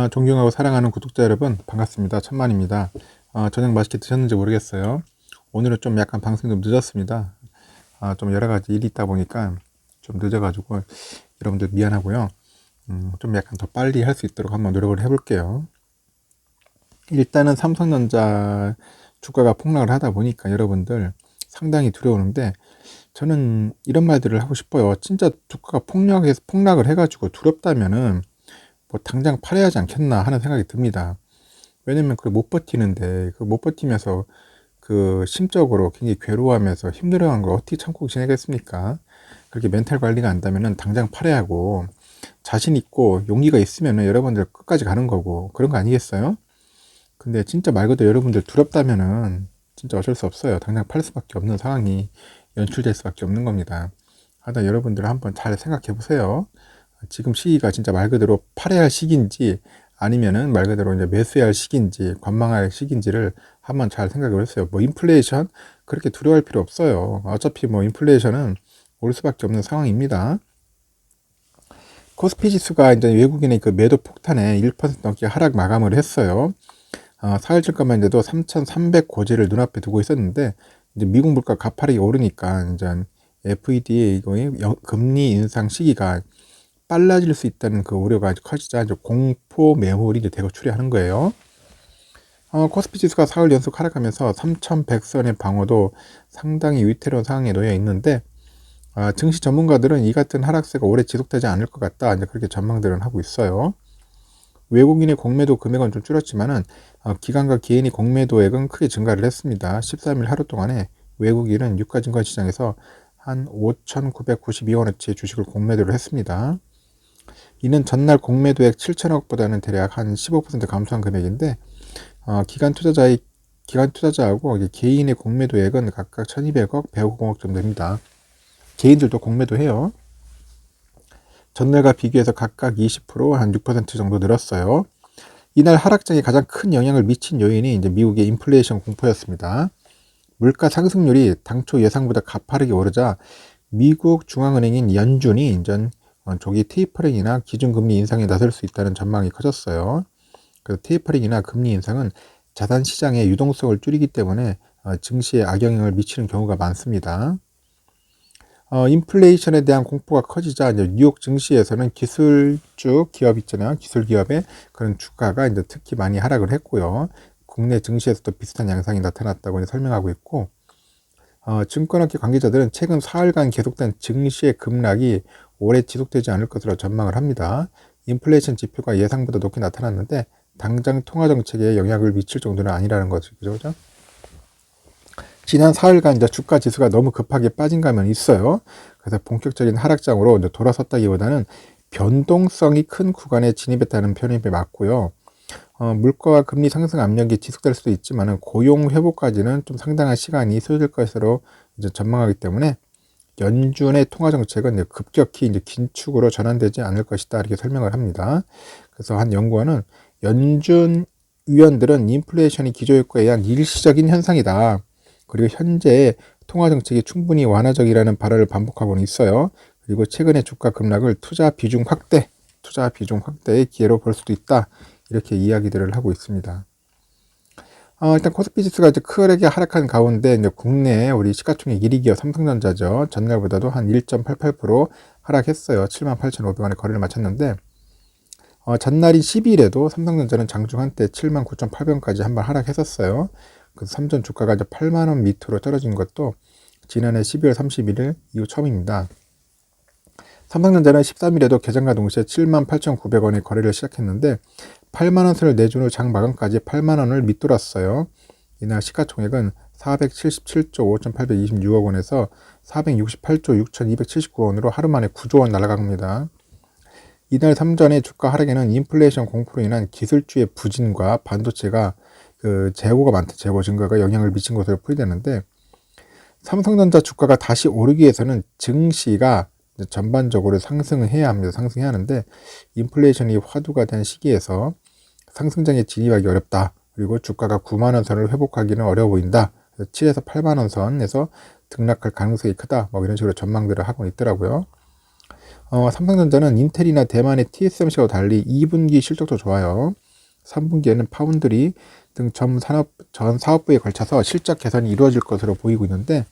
존경하고 사랑하는 구독자 여러분, 반갑습니다. 천만입니다. 저녁 맛있게 드셨는지 모르겠어요. 오늘은 좀 약간 방송이 좀 늦었습니다. 좀 여러 가지 일이 있다 보니까 좀 늦어가지고 여러분들 미안하고요. 좀 약간 더 빨리 할 수 있도록 한번 노력을 해볼게요. 일단은 삼성전자 주가가 폭락을 하다 보니까 여러분들 상당히 두려우는데, 저는 이런 말들을 하고 싶어요. 진짜 주가가 폭락을 해가지고 두렵다면은 뭐 당장 팔아야 하지 않겠나 하는 생각이 듭니다. 왜냐면 그걸 못 버티는데, 그 못 버티면서 그 심적으로 굉장히 괴로워하면서 힘들어하는 걸 어떻게 참고 지내겠습니까? 그렇게 멘탈 관리가 안 되면은 당장 팔아야 하고, 자신 있고 용기가 있으면은 여러분들 끝까지 가는 거고, 그런 거 아니겠어요? 근데 진짜 말 그대로 여러분들 두렵다면은 진짜 어쩔 수 없어요. 당장 팔 수밖에 없는 상황이 연출될 수밖에 없는 겁니다. 하다 여러분들 한번 잘 생각해 보세요. 지금 시기가 진짜 말 그대로 팔아야 할 시기인지, 아니면은 말 그대로 이제 매수해야 할 시기인지, 관망할 시기인지를 한번 잘 생각을 했어요. 뭐 인플레이션 그렇게 두려워할 필요 없어요. 어차피 뭐 인플레이션은 올 수밖에 없는 상황입니다. 코스피 지수가 이제 외국인의 그 매도 폭탄에 1% 넘게 하락 마감을 했어요. 4일 전까만 해도 3,300 고지를 눈앞에 두고 있었는데, 이제 미국 물가 가파르게 오르니까 이제 FED의 금리 인상 시기가 빨라질 수 있다는 그 우려가 아주 커지자 이제 공포 매물이 이제 대거 출현하는 거예요. 코스피 지수가 4일 연속 하락하면서 3,100선의 방어도 상당히 위태로운 상황에 놓여 있는데, 증시 전문가들은 이 같은 하락세가 오래 지속되지 않을 것 같다, 이제 그렇게 전망들은 하고 있어요. 외국인의 공매도 금액은 좀 줄었지만은 기관과 개인의 공매도액은 크게 증가를 했습니다. 13일 하루 동안에 외국인은 유가증권 시장에서 한 5,992원어치의 주식을 공매도를 했습니다. 이는 전날 공매도액 7천억보다는 대략 한 15% 감소한 금액인데, 기관 투자자하고 개인의 공매도액은 각각 1,200억, 150억 정도 됩니다. 개인들도 공매도해요. 전날과 비교해서 각각 20%, 한 6% 정도 늘었어요. 이날 하락장에 가장 큰 영향을 미친 요인이 이제 미국의 인플레이션 공포였습니다. 물가 상승률이 당초 예상보다 가파르게 오르자 미국 중앙은행인 연준이 인전 조기 테이퍼링이나 기준금리 인상에 나설 수 있다는 전망이 커졌어요. 그래서 테이퍼링이나 금리 인상은 자산 시장의 유동성을 줄이기 때문에 증시에 악영향을 미치는 경우가 많습니다. 인플레이션에 대한 공포가 커지자 이제 뉴욕 증시에서는 기술주 기업 있잖아요. 기술 기업의 그런 주가가 이제 특히 많이 하락을 했고요. 국내 증시에서도 비슷한 양상이 나타났다고 설명하고 있고, 증권업계 관계자들은 최근 4일간 계속된 증시의 급락이 오래 지속되지 않을 것으로 전망을 합니다. 인플레이션 지표가 예상보다 높게 나타났는데 당장 통화정책에 영향을 미칠 정도는 아니라는 거죠. 그죠? 지난 4일간 이제 주가 지수가 너무 급하게 빠진 감은 있어요. 그래서 본격적인 하락장으로 이제 돌아섰다기보다는 변동성이 큰 구간에 진입했다는 표현이 맞고요. 물가와 금리 상승 압력이 지속될 수도 있지만 고용 회복까지는 좀 상당한 시간이 소요될 것으로 이제 전망하기 때문에 연준의 통화 정책은 급격히 이제 긴축으로 전환되지 않을 것이다, 이렇게 설명을 합니다. 그래서 한 연구원은 연준 위원들은 인플레이션이 기저효과에 의한 일시적인 현상이다, 그리고 현재 통화 정책이 충분히 완화적이라는 발언을 반복하고는 있어요. 그리고 최근의 주가 급락을 투자 비중 확대의 기회로 볼 수도 있다, 이렇게 이야기들을 하고 있습니다. 일단 코스피 지수가 이제 크게 하락한 가운데 이제 국내 우리 시가총액 1위 기업 삼성전자죠. 전날보다도 한 1.88% 하락했어요. 78,500원에 거래를 마쳤는데, 전날인 12일에도 삼성전자는 장중 한때 79,800원까지 한번 하락했었어요. 그래서 삼전 주가가 이제 8만원 밑으로 떨어진 것도 지난해 12월 31일 이후 처음입니다. 삼성전자는 13일에도 개장과 동시에 78,900원에 거래를 시작했는데 8만원 선을 내준 후 장 마감까지 8만원을 밑돌았어요. 이날 시가총액은 477조 5,826억 원에서 468조 6,279원으로 하루 만에 9조원 날아간 겁니다. 이날 삼전의 주가 하락에는 인플레이션 공포로 인한 기술주의 부진과 반도체가 재고 증가가 영향을 미친 것으로 풀이되는데, 삼성전자 주가가 다시 오르기 위해서는 증시가 전반적으로 상승을 해야 합니다. 상승해야 하는데 인플레이션이 화두가 된 시기에서 상승장에 진입하기 어렵다. 그리고 주가가 9만원 선을 회복하기는 어려워 보인다. 7에서 8만원 선에서 등락할 가능성이 크다. 뭐 이런 식으로 전망들을 하고 있더라고요. 삼성전자는 인텔이나 대만의 TSMC와 달리 2분기 실적도 좋아요. 3분기에는 파운드리 등 전 사업부에 걸쳐서 실적 개선이 이루어질 것으로 보이고 있는데,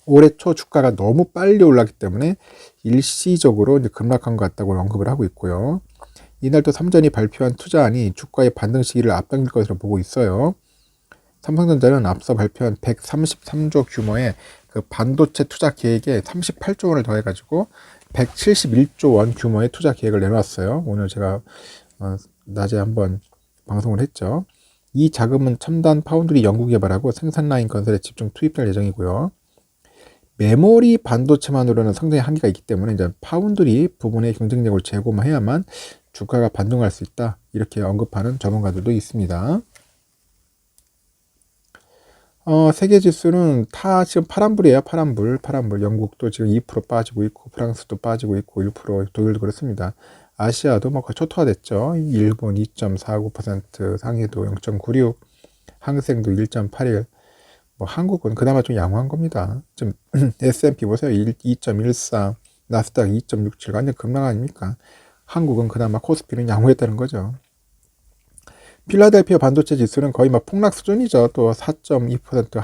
올해 초 주가가 너무 빨리 올랐기 때문에 일시적으로 이제 급락한 것 같다고 언급을 하고 있고요. 이날 또 삼전이 발표한 투자안이 주가의 반등 시기를 앞당길 것으로 보고 있어요. 삼성전자는 앞서 발표한 133조 규모의 그 반도체 투자 계획에 38조 원을 더해가지고 171조 원 규모의 투자 계획을 내놓았어요. 오늘 제가 낮에 한번 방송을 했죠. 이 자금은 첨단 파운드리 연구 개발하고 생산 라인 건설에 집중 투입될 예정이고요. 메모리 반도체만으로는 성장의 한계가 있기 때문에 이제 파운드리 부분의 경쟁력을 제고해야만 주가가 반등할 수 있다, 이렇게 언급하는 전문가들도 있습니다. 세계 지수는 다 지금 파란불이에요. 파란불. 영국도 지금 2% 빠지고 있고, 프랑스도 빠지고 있고, 1%, 독일도 그렇습니다. 아시아도 뭐 거의 초토화됐죠. 일본 2.49%, 상해도 0.96, 항생도 1.81, 뭐 한국은 그나마 좀 양호한 겁니다. 좀 S&P 보세요. 2.14, 나스닥 2.67, 완전 급락 아닙니까? 한국은 그나마 코스피는 양호했다는 거죠. 필라델피아 반도체 지수는 거의 막 폭락 수준이죠. 또 4.2%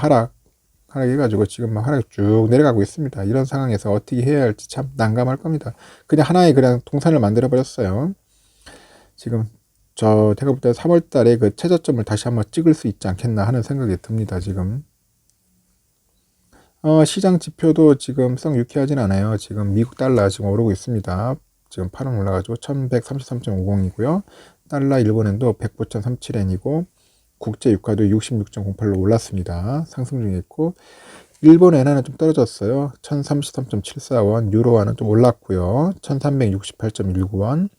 하락해가지고 지금 막 하락이 쭉 내려가고 있습니다. 이런 상황에서 어떻게 해야 할지 참 난감할 겁니다. 그냥 하나의 그냥 동산을 만들어 버렸어요. 지금 제가 볼 때 3월 달에 그 최저점을 다시 한번 찍을 수 있지 않겠나 하는 생각이 듭니다. 지금 시장 지표도 지금 썩 유쾌하진 않아요. 지금 미국 달러 지금 오르고 있습니다. 지금 8원 올라가지고 1133.50이고요. 달러 일본엔도 109.37엔이고, 국제 유가도 66.08로 올랐습니다. 상승 중에 있고, 일본 엔화는 좀 떨어졌어요. 1033.74원, 유로화는 좀 올랐고요. 1368.19원,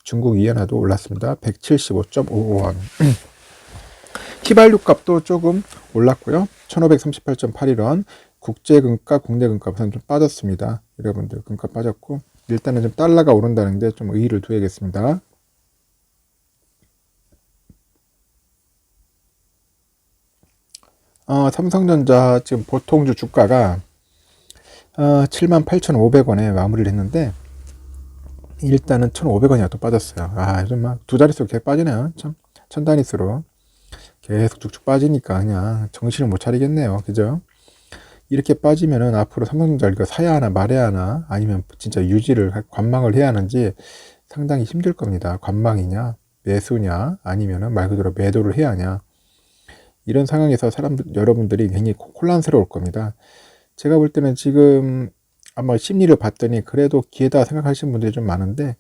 중국 이엔화도 올랐습니다. 175.55원. 휘발유 값도 조금 올랐고요. 1538.81원, 국제 금가, 국내 금값은 좀 빠졌습니다. 여러분들 금값 빠졌고, 일단은 좀 달러가 오른다는데 좀 의의를 두야겠습니다. 삼성전자 지금 보통주 주가가 78,500원에 마무리를 했는데, 일단은 1,500원이 또 빠졌어요. 요즘 막 두 자릿수 계속 빠지네요. 참, 천 단위수로 계속 쭉쭉 빠지니까 그냥 정신을 못 차리겠네요. 그죠? 이렇게 빠지면은 앞으로 삼성전자 이거 사야 하나 말아야 하나, 아니면 진짜 관망을 해야 하는지 상당히 힘들 겁니다. 관망이냐, 매수냐, 아니면은 말 그대로 매도를 해야 하냐. 이런 상황에서 여러분들이 굉장히 혼란스러울 겁니다. 제가 볼 때는 지금 아마 심리를 봤더니 그래도 기회다 생각하시는 분들이 좀 많은데,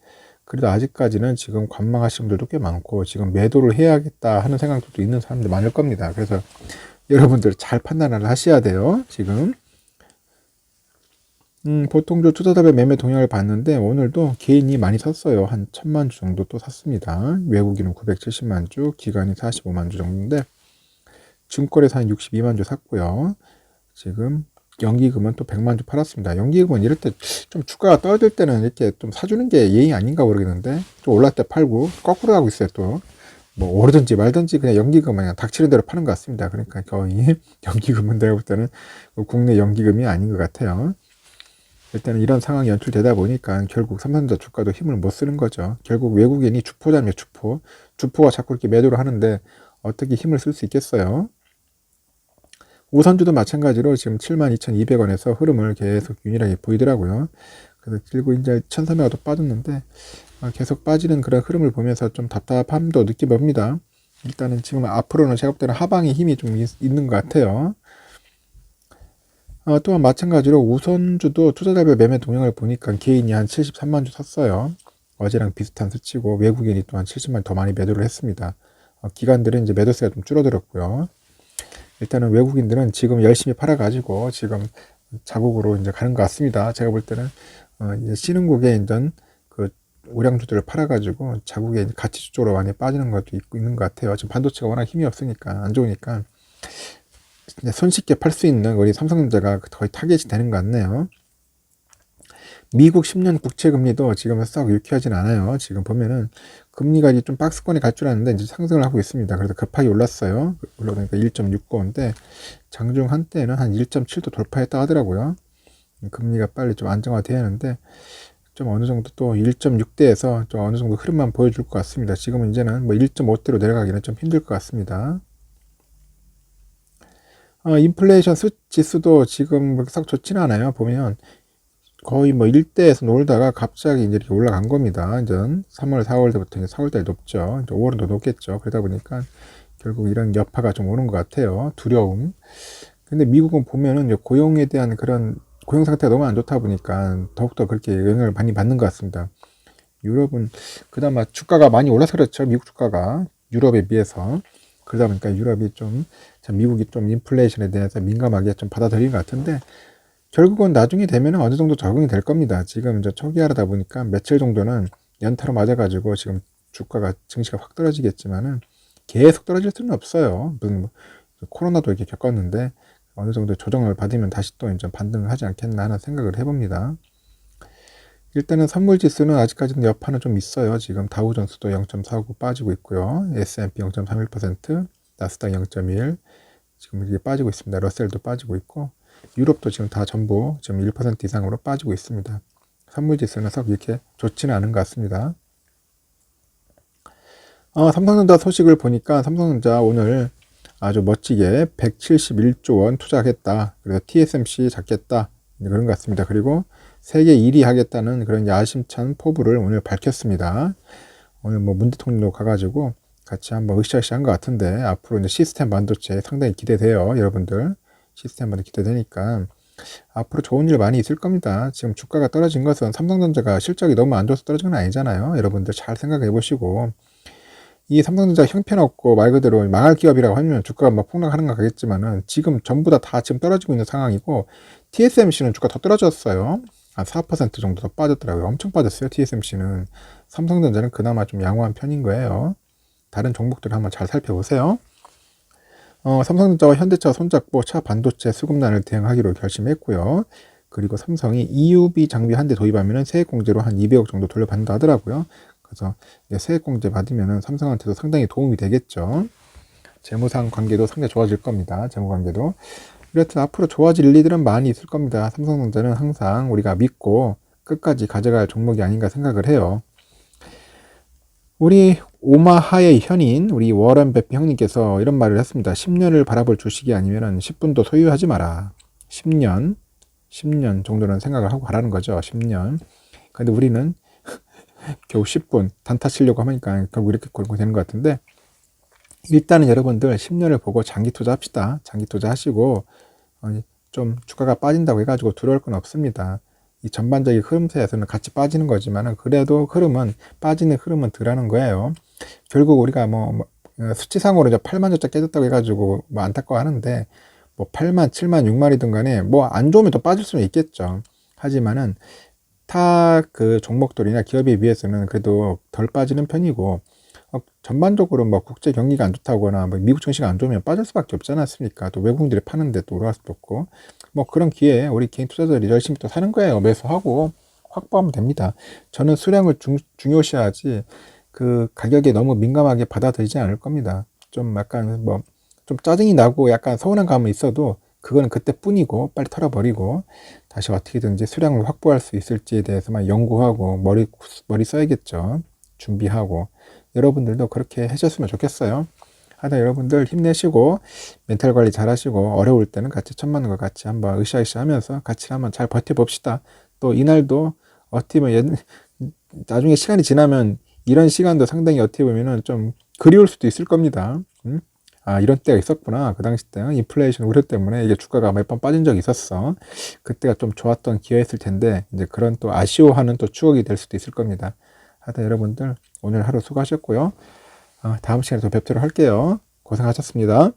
그래도 아직까지는 지금 관망하시는 분들도 꽤 많고, 지금 매도를 해야겠다 하는 생각도 있는 사람들 많을 겁니다. 그래서 여러분들 잘 판단을 하셔야 돼요. 지금 보통주 투자자별 매매 동향을 봤는데, 오늘도 개인이 많이 샀어요. 한 1000만 주 정도 또 샀습니다. 외국인은 970만 주, 기관이 45만 주 정도인데, 증권에서 한 62만 주 샀고요. 지금 연기금은 또 100만 주 팔았습니다. 연기금은 이럴 때 좀 주가가 떨어질 때는 이렇게 좀 사주는 게 예의 아닌가 모르겠는데, 좀 올랐을 때 팔고 거꾸로 하고 있어요. 또 뭐 오르든지 말든지 그냥 연기금은 그냥 닥치는 대로 파는 것 같습니다. 그러니까 거의 연기금은 내가 볼 때는 국내 연기금이 아닌 것 같아요. 일단은 이런 상황이 연출되다 보니까 결국 삼성전자 주가도 힘을 못 쓰는 거죠. 결국 외국인이 주포잖아요. 주포가 자꾸 이렇게 매도를 하는데 어떻게 힘을 쓸 수 있겠어요? 우선주도 마찬가지로 지금 72,200원에서 흐름을 계속 균일하게 보이더라고요. 그래서 그리고 이제 1,300원 도 빠졌는데, 계속 빠지는 그런 흐름을 보면서 좀 답답함도 느껴봅니다. 일단은 지금 앞으로는 제가 볼 때는 하방의 힘이 좀 있는 것 같아요. 또한 마찬가지로 우선주도 투자자별 매매 동향을 보니까 개인이 한 73만 주 샀어요. 어제랑 비슷한 수치고, 외국인이 또 한 70만 더 많이 매도를 했습니다. 기관들은 이제 매도세가 좀 줄어들었고요. 일단은 외국인들은 지금 열심히 팔아가지고 지금 자국으로 이제 가는 것 같습니다. 제가 볼 때는 이제 신흥국에 있던 그 우량주들을 팔아가지고 자국의 가치주 쪽으로 많이 빠지는 것도 있는 것 같아요. 지금 반도체가 워낙 힘이 없으니까, 안 좋으니까 손쉽게 팔 수 있는 우리 삼성전자가 거의 타겟이 되는 것 같네요. 미국 10년 국채금리도 지금 썩 유쾌하진 않아요. 지금 보면은 금리가 이제 좀 박스권에 갈 줄 알았는데 이제 상승을 하고 있습니다. 그래서 급하게 올랐어요. 올라오니까 1.69인데 장중 한때는 한 1.7도 돌파했다 하더라고요. 금리가 빨리 좀 안정화돼야 하는데, 좀 어느 정도 또 1.6대에서 좀 어느 정도 흐름만 보여줄 것 같습니다. 지금은 이제는 뭐 1.5대로 내려가기는 좀 힘들 것 같습니다. 인플레이션 지수도 지금 썩 좋지는 않아요. 보면 거의 뭐 1대에서 놀다가 갑자기 이제 이렇게 올라간 겁니다. 이제 3월, 4월 때부터 이제 4월 달 높죠. 이제 5월은 더 높겠죠. 그러다 보니까 결국 이런 여파가 좀 오는 것 같아요. 두려움. 근데 미국은 보면은 이제 고용에 대한 그런 고용 상태가 너무 안 좋다 보니까 더욱더 그렇게 영향을 많이 받는 것 같습니다. 유럽은 그나마 주가가 많이 올라서 그렇죠. 미국 주가가 유럽에 비해서. 그러다 보니까 유럽이 좀, 미국이 좀 인플레이션에 대해서 민감하게 좀 받아들인 것 같은데, 결국은 나중에 되면 어느 정도 적응이 될 겁니다. 지금 이제 초기화하다 보니까 며칠 정도는 연타로 맞아가지고 지금 주가가, 증시가 확 떨어지겠지만은 계속 떨어질 수는 없어요. 무슨 뭐 코로나도 이렇게 겪었는데 어느 정도 조정을 받으면 다시 또 이제 반등을 하지 않겠나 하는 생각을 해봅니다. 일단은 선물 지수는 아직까지는 여파는 좀 있어요. 지금 다우존스도 0.49 빠지고 있고요. S&P 0.31%, 나스닥 0.1 지금 이렇게 빠지고 있습니다. 러셀도 빠지고 있고 유럽도 지금 다 전부 지금 1% 이상으로 빠지고 있습니다. 선물 지수는 썩 이렇게 좋지는 않은 것 같습니다. 삼성전자 소식을 보니까 삼성전자 오늘 아주 멋지게 171조 원 투자하겠다. 그래서 TSMC 잡겠다. 그런 것 같습니다. 그리고 세계 1위 하겠다는 그런 야심찬 포부를 오늘 밝혔습니다. 오늘 뭐 문 대통령도 가가지고 같이 한번 으쌰으쌰 한 것 같은데 앞으로 이제 시스템 반도체 상당히 기대돼요. 여러분들 시스템 반도체 기대되니까 앞으로 좋은 일 많이 있을 겁니다. 지금 주가가 떨어진 것은 삼성전자가 실적이 너무 안 좋아서 떨어진 건 아니잖아요. 여러분들 잘 생각해 보시고 이 삼성전자 형편없고 말 그대로 망할 기업이라고 하면 주가가 막 폭락하는 거 가겠지만은 지금 전부 다 지금 떨어지고 있는 상황이고 TSMC는 주가 더 떨어졌어요. 한 4% 정도 더 빠졌더라고요. 엄청 빠졌어요. TSMC는. 삼성전자는 그나마 좀 양호한 편인 거예요. 다른 종목들을 한번 잘 살펴보세요. 삼성전자와 현대차가 손잡고 차 반도체 수급난을 대응하기로 결심했고요. 그리고 삼성이 EUV 장비 한 대 도입하면 세액공제로 한 200억 정도 돌려받는다 하더라고요. 그래서 세액공제 받으면 삼성한테도 상당히 도움이 되겠죠. 재무상 관계도 상당히 좋아질 겁니다. 재무 관계도. 이렇듯 앞으로 좋아질 일들은 많이 있을 겁니다. 삼성전자는 항상 우리가 믿고 끝까지 가져갈 종목이 아닌가 생각을 해요. 우리 오마하의 현인, 우리 워런 베핏 형님께서 이런 말을 했습니다. 10년을 바라볼 주식이 아니면 10분도 소유하지 마라. 10년 정도는 생각을 하고 가라는 거죠. 10년. 근데 우리는 겨우 10분 단타 치려고 하니까 결국 이렇게 되는 것 같은데, 일단은 여러분들 10년을 보고 장기 투자합시다. 장기 투자하시고 좀 주가가 빠진다고 해가지고 두려울 건 없습니다. 이 전반적인 흐름세에서는 같이 빠지는 거지만 그래도 빠지는 흐름은 덜하는 거예요. 결국 우리가 수치상으로 이제 8만 주짜 깨졌다고 해가지고 뭐 안타까워 하는데 뭐 8만, 7만, 6만이든 간에 뭐 안 좋으면 또 빠질 수는 있겠죠. 하지만은 타 그 종목들이나 기업에 비해서는 그래도 덜 빠지는 편이고 전반적으로 뭐 국제 경기가 안 좋다거나 뭐 미국 증시가 안 좋으면 빠질 수밖에 없지 않았습니까? 또 외국인들이 파는데 또 올라갈 수도 없고 뭐 그런 기회에 우리 개인 투자자들이 열심히 또 사는 거예요. 매수하고 확보하면 됩니다. 저는 수량을 중요시하지 그 가격에 너무 민감하게 받아들이지 않을 겁니다. 좀 약간 좀 짜증이 나고 약간 서운한 감은 있어도 그거는 그때뿐이고 빨리 털어버리고 다시 어떻게든지 수량을 확보할 수 있을지에 대해서만 연구하고 머리 써야겠죠. 준비하고 여러분들도 그렇게 하셨으면 좋겠어요. 하여튼 여러분들 힘내시고 멘탈 관리 잘 하시고 어려울 때는 같이 천만원 과 같이 한번 으쌰으쌰 하면서 같이 한번 잘 버텨봅시다. 또 이날도 어떻게 보면 나중에 시간이 지나면 이런 시간도 상당히 어떻게 보면은 좀 그리울 수도 있을 겁니다. 이런 때가 있었구나. 그 당시 때는 인플레이션 우려 때문에 이게 주가가 몇 번 빠진 적이 있었어. 그때가 좀 좋았던 기회였을 텐데 이제 그런 또 아쉬워하는 또 추억이 될 수도 있을 겁니다. 하여튼 여러분들 오늘 하루 수고하셨고요. 다음 시간에 또 뵙도록 할게요. 고생하셨습니다.